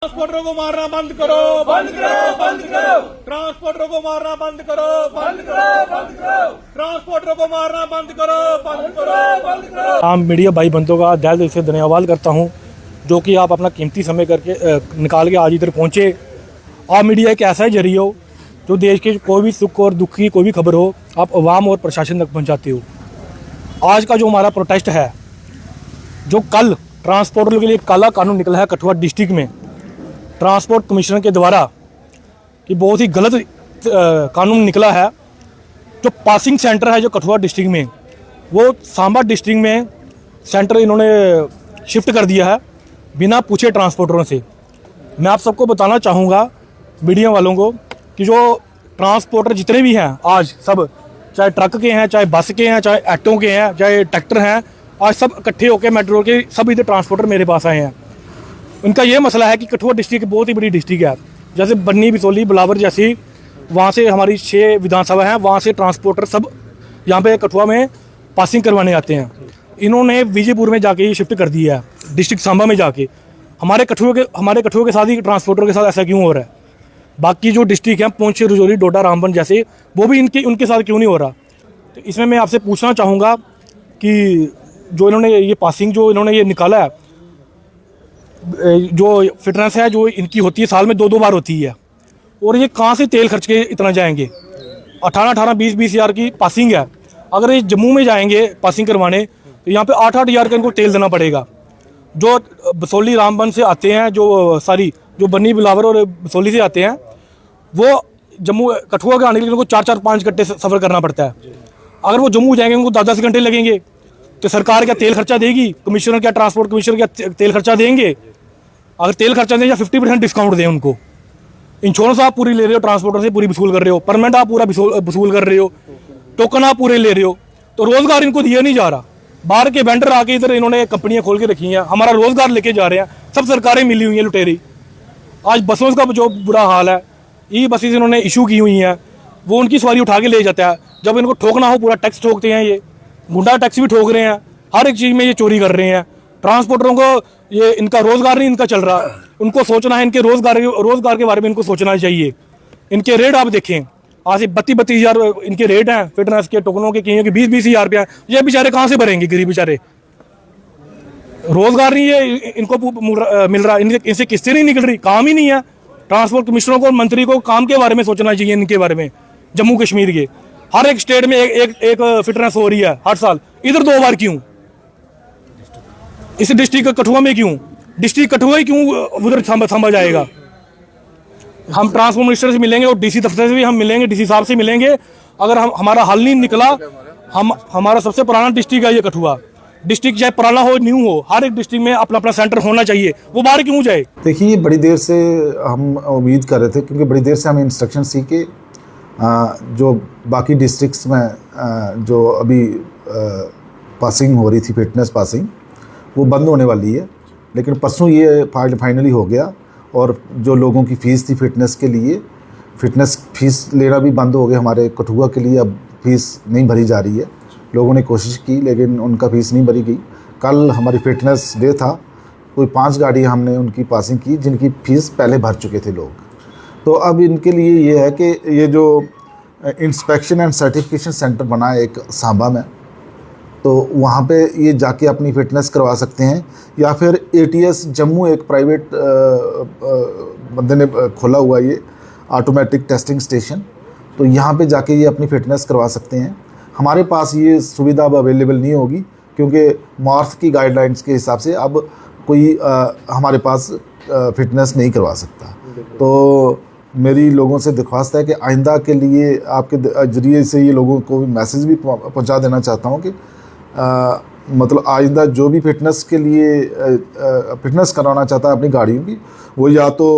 ट्रांसपोर्टरों को मारना बंद करो, बंद करो, बंद करो। ट्रांसपोर्टरों को मारना बंद करो, बंद करो, बंद करो। ट्रांसपोर्टरों को मारना बंद करो, बंद करो, बंद करो। आम मीडिया भाई बंधुओं का दिल दिल से धन्यवाद करता हूं, जो कि आप अपना कीमती समय करके निकाल के आज इधर पहुंचे। आप मीडिया एक ऐसा जरिया हो जो देश के कोई भी सुख और दुख की कोई भी खबर हो आप अवाम और प्रशासन तक पहुंचाते हो। आज का जो हमारा प्रोटेस्ट है, जो कल ट्रांसपोर्टर के लिए काला कानून निकला है कठुआ डिस्ट्रिक्ट में ट्रांसपोर्ट कमिश्नर के द्वारा, कि बहुत ही गलत कानून निकला है। जो पासिंग सेंटर है जो कठुआ डिस्ट्रिक्ट में, वो सांबा डिस्ट्रिक्ट में सेंटर इन्होंने शिफ्ट कर दिया है बिना पूछे ट्रांसपोर्टरों से। मैं आप सबको बताना चाहूँगा मीडिया वालों को कि जो ट्रांसपोर्टर जितने भी हैं आज सब, चाहे ट्रक के हैं, चाहे बस के हैं, चाहे ऑटो के हैं, चाहे ट्रैक्टर हैं, आज सब इकट्ठे होकर मेट्रो के सब इधर ट्रांसपोर्टर मेरे पास आए हैं। उनका ये मसला है कि कठुआ डिस्ट्रिक्ट बहुत ही बड़ी डिस्ट्रिक्ट है, जैसे बन्नी, बिसोली, बिलावर जैसी, वहाँ से हमारी 6 विधानसभा हैं, वहाँ से ट्रांसपोर्टर सब यहाँ पे कठुआ में पासिंग करवाने आते हैं। इन्होंने विजयपुर में जाके ये शिफ्ट कर दिया है डिस्ट्रिक्ट सांबा में जाके। हमारे कठुआ के साथ ही ट्रांसपोर्टर के साथ ऐसा क्यों हो रहा है? बाकी जो डिस्ट्रिक्ट हैं पुंछ, रजौरी, डोडा, रामबन जैसे, वो भी उनके साथ क्यों नहीं हो रहा? तो इसमें मैं आपसे पूछना चाहूँगा कि जो इन्होंने ये पासिंग जो इन्होंने ये निकाला है, जो फिटनेस है जो इनकी होती है साल में 2-2 बार होती है, और ये कहाँ से तेल खर्च के इतना जाएंगे? 18-18, 20-20 हज़ार की पासिंग है। अगर ये जम्मू में जाएंगे पासिंग करवाने तो यहाँ पे 8-8 हज़ार का इनको तेल देना पड़ेगा। जो बसोली, रामबन से आते हैं, जो बन्नी, बिलावर और बसोली से आते हैं, वो जम्मू कठुआ के आने के लिए उनको 4-4-5 घंटे सफ़र करना पड़ता है। अगर वो जम्मू जाएंगे उनको 10-10 घंटे लगेंगे, तो सरकार क्या तेल खर्चा देगी? कमिश्नर क्या, ट्रांसपोर्ट कमिश्नर क्या तेल खर्चा देंगे? अगर तेल खर्चा दें या 50% डिस्काउंट दें उनको। इंश्योरेंस आप पूरी ले रहे हो, ट्रांसपोर्टर से पूरी वसूल कर रहे हो, परमिट आप पूरा वसूल कर रहे हो, टोकन आप पूरे ले रहे हो, तो रोज़गार इनको दिया नहीं जा रहा। बाहर के वेंडर आके इधर इन्होंने कंपनियां खोल के रखी हैं, हमारा रोज़गार लेके जा रहे हैं। सब सरकारें मिली हुई हैं लुटेरी। आज बसों का जो बुरा हाल है, ई बसेस इन्होंने इशू की हुई हैं, वो उनकी सवारी उठा के ले जाता है। जब इनको ठोकना हो पूरा टैक्स ठोकते हैं, ये गुंडा टैक्स भी ठोक रहे हैं, हर एक चीज़ में ये चोरी कर रहे हैं। ट्रांसपोर्टरों को ये इनका रोज़गार नहीं इनका चल रहा, उनको सोचना है, इनके रोज़गार के बारे में इनको सोचना चाहिए। इनके रेट आप देखें, आज 32-32 हज़ार इनके रेट हैं फिटनेस के, टोकनों के, कहीं के 20-20 हज़ार रुपया। ये बेचारे कहाँ से भरेंगे? गरीब बेचारे, रोज़गार नहीं है इनको मिल रहा, इनसे किस्तें नहीं निकल रही, काम ही नहीं है। ट्रांसपोर्ट कमिश्नरों को, मंत्री को काम के बारे में सोचना चाहिए, इनके बारे में। जम्मू कश्मीर के हर एक स्टेट में एक फिटनेस हो रही है हर साल, इधर 2 बार क्यों? इस डिस्ट्रिक्ट कठुआ में क्यों? डिस्ट्रिक्ट कठुआ ही क्यों उधर संभा जाएगा? हम ट्रांसपोर्ट मिनिस्टर से मिलेंगे और डीसी दफ्तर से भी हम मिलेंगे, डीसी साहब से मिलेंगे। अगर हमारा हल नहीं निकला, हमारा सबसे पुराना डिस्ट्रिक्ट है ये कठुआ डिस्ट्रिक्ट, चाहे पुराना हो न्यू हो, हर एक डिस्ट्रिक्ट में अपना अपना सेंटर होना चाहिए। वो बाहर क्यों जाए? देखिए, बड़ी देर से हम उम्मीद कर रहे थे, क्योंकि बड़ी देर से हम इंस्ट्रक्शन सी के जो बाकी डिस्ट्रिक्ट्स में जो अभी पासिंग हो रही थी, फिटनेस पासिंग, वो बंद होने वाली है। लेकिन परसों ये फाइनली हो गया, और जो लोगों की फ़ीस थी फिटनेस के लिए, फिटनेस फ़ीस लेना भी बंद हो गया हमारे कठुआ के लिए। अब फ़ीस नहीं भरी जा रही है। लोगों ने कोशिश की लेकिन उनका फ़ीस नहीं भरी गई। कल हमारी फिटनेस डे था, कोई 5 गाड़ियाँ हमने उनकी पासिंग की जिनकी फ़ीस पहले भर चुके थे लोग। तो अब इनके लिए ये है कि ये जो इंस्पेक्शन एंड सर्टिफिकेशन सेंटर बना है एक सांबा में, तो वहाँ पे ये जाके अपनी फ़िटनेस करवा सकते हैं, या फिर ATS जम्मू एक प्राइवेट बंदे ने खोला हुआ ये ऑटोमेटिक टेस्टिंग स्टेशन, तो यहाँ पे जाके ये अपनी फ़िटनेस करवा सकते हैं। हमारे पास ये सुविधा अब अवेलेबल नहीं होगी, क्योंकि मार्च की गाइडलाइंस के हिसाब से अब कोई हमारे पास फ़िटनेस नहीं करवा सकता। तो मेरी लोगों से दरख्वास्त है कि आइंदा के लिए आपके ज़रिए से ये लोगों को मैसेज भी पहुँचा देना चाहता हूँ कि मतलब आइंदा जो भी फिटनेस के लिए फिटनेस कराना चाहता है अपनी गाड़ियों की, वो या तो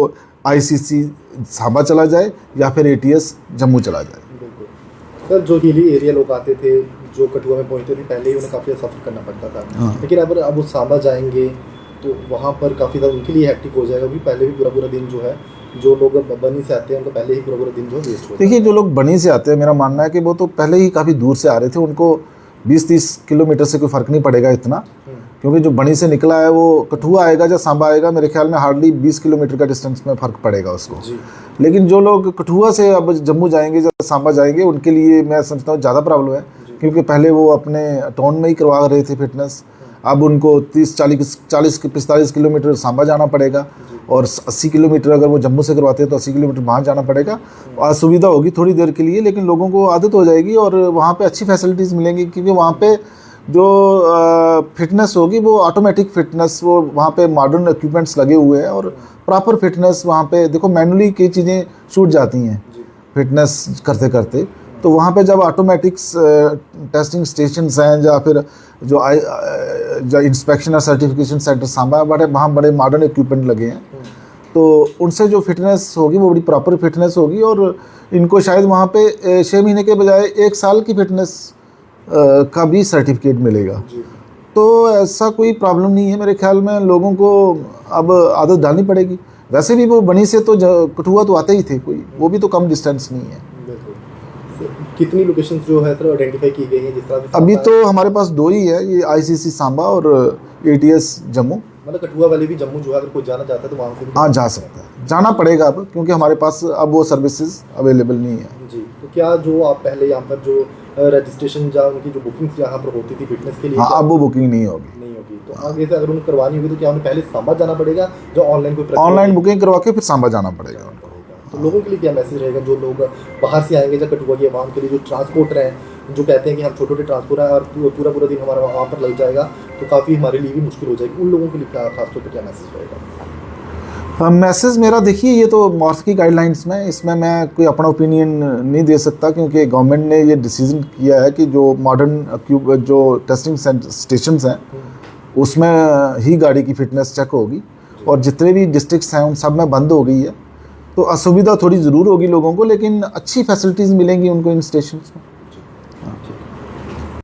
ICC सांबा चला जाए या फिर ATS जम्मू चला जाए। सर, जो हिली एरिया लोग आते थे, जो कठुआ में पहुंचते थे, पहले ही उन्हें काफ़ी सफ़र करना पड़ता था। हाँ। लेकिन अब वो सांबा जाएंगे तो वहाँ पर काफ़ी ज़्यादा उनके लिए हैक्टिक हो जाएगा, क्योंकि पहले भी पूरा दिन जो है, जो लोग बनी से आते हैं उनको पहले ही पूरा दिन जो वेस्ट हो। देखिए, जो लोग बनी से आते हैं, मेरा मानना है कि वो तो पहले ही काफ़ी दूर से आ रहे थे, उनको 20-30 किलोमीटर से कोई फ़र्क नहीं पड़ेगा इतना, क्योंकि जो बनी से निकला है वो कठुआ आएगा या सांबा आएगा, मेरे ख्याल में हार्डली 20 किलोमीटर का डिस्टेंस में फ़र्क पड़ेगा उसको। लेकिन जो लोग कठुआ से अब जम्मू जाएंगे या सांबा जाएंगे उनके लिए मैं समझता हूँ ज़्यादा प्रॉब्लम है, क्योंकि पहले वो अपने टाउन में ही करवा रहे थे फिटनेस, अब उनको 30-40-45 किलोमीटर सांबा जाना पड़ेगा, और 80 किलोमीटर अगर वो जम्मू से करवाते हैं तो 80 किलोमीटर वहाँ जाना पड़ेगा। असुविधा होगी थोड़ी देर के लिए, लेकिन लोगों को आदत हो जाएगी और वहाँ पे अच्छी फैसिलिटीज़ मिलेंगी, क्योंकि वहाँ पे जो फिटनेस होगी वो ऑटोमेटिक फिटनेस, वो वहाँ पे मॉडर्न इक्विपमेंट्स लगे हुए हैं और प्रॉपर फिटनेस वहाँ पे देखो मैनुअली कई चीज़ें छूट जाती हैं फिटनेस करते करते, तो वहाँ पे जब ऑटोमेटिक्स टेस्टिंग स्टेशंस हैं या फिर जो इंस्पेक्शन और सर्टिफिकेशन सेंटर सांबा बड़े वहाँ बड़े मॉडर्न इक्विपमेंट लगे हैं, तो उनसे जो फिटनेस होगी वो बड़ी प्रॉपर फिटनेस होगी, और इनको शायद वहाँ पे 6 महीने के बजाय 1 साल की फिटनेस का भी सर्टिफिकेट मिलेगा। तो ऐसा कोई प्रॉब्लम नहीं है मेरे ख्याल में, लोगों को अब आदत डालनी पड़ेगी। वैसे भी वो बनी से तो कठुआ तो आते ही थे, कोई वो भी तो कम डिस्टेंस नहीं है। कितनी लोकेशंस जो है आइडेंटिफाई की गई हैं जिस तरह अभी तो हमारे पास 2 ही है, ये ICC सांबा और ATS जम्मू। मतलब कठुआ वाले भी जम्मू जो है अगर कोई जाना चाहता है तो वहाँ से भी हाँ जा सकता है, जाना पड़ेगा अब, क्योंकि हमारे पास अब वो सर्विसेज अवेलेबल नहीं है। जी, तो क्या जो आप पहले यहाँ पर जो रजिस्ट्रेशन या उनकी जो बुकिंग्स यहाँ पर होती थी फिटनेस के लिए, हाँ अब वो बुकिंग नहीं होगी, तो आगे से अगर उन्हें करवानी होगी तो क्या उन्हें पहले सांबा जाना पड़ेगा, जो ऑनलाइन कोई ऑनलाइन बुकिंग करवा के फिर सांबा जाना पड़ेगा उनको। तो लोगों के लिए क्या मैसेज रहेगा जो लोग बाहर से आएंगे या कठुआ की आवाम के लिए, जो ट्रांसपोर्टर हैं जो कहते हैं कि हम छोटे छोटे ट्रांसपोर्टर हैं और पूरा दिन हमारा वहाँ पर लग जाएगा तो काफ़ी हमारे लिए भी मुश्किल हो जाएगी, उन लोगों के लिए क्या खासतौर पर क्या मैसेज रहेगा? मैसेज मेरा देखिए, ये तो मॉर्थ की गाइडलाइंस में, इसमें मैं कोई अपना ओपिनियन नहीं दे सकता, क्योंकि गवर्नमेंट ने ये डिसीजन किया है कि जो मॉडर्न जो टेस्टिंग स्टेशंस हैं उसमें ही गाड़ी की फिटनेस चेक होगी, और जितने भी डिस्ट्रिक्ट्स हैं उन सब में बंद हो गई है। तो असुविधा थोड़ी ज़रूर होगी लोगों को, लेकिन अच्छी फैसिलिटीज़ मिलेंगी उनको इन स्टेशंस में।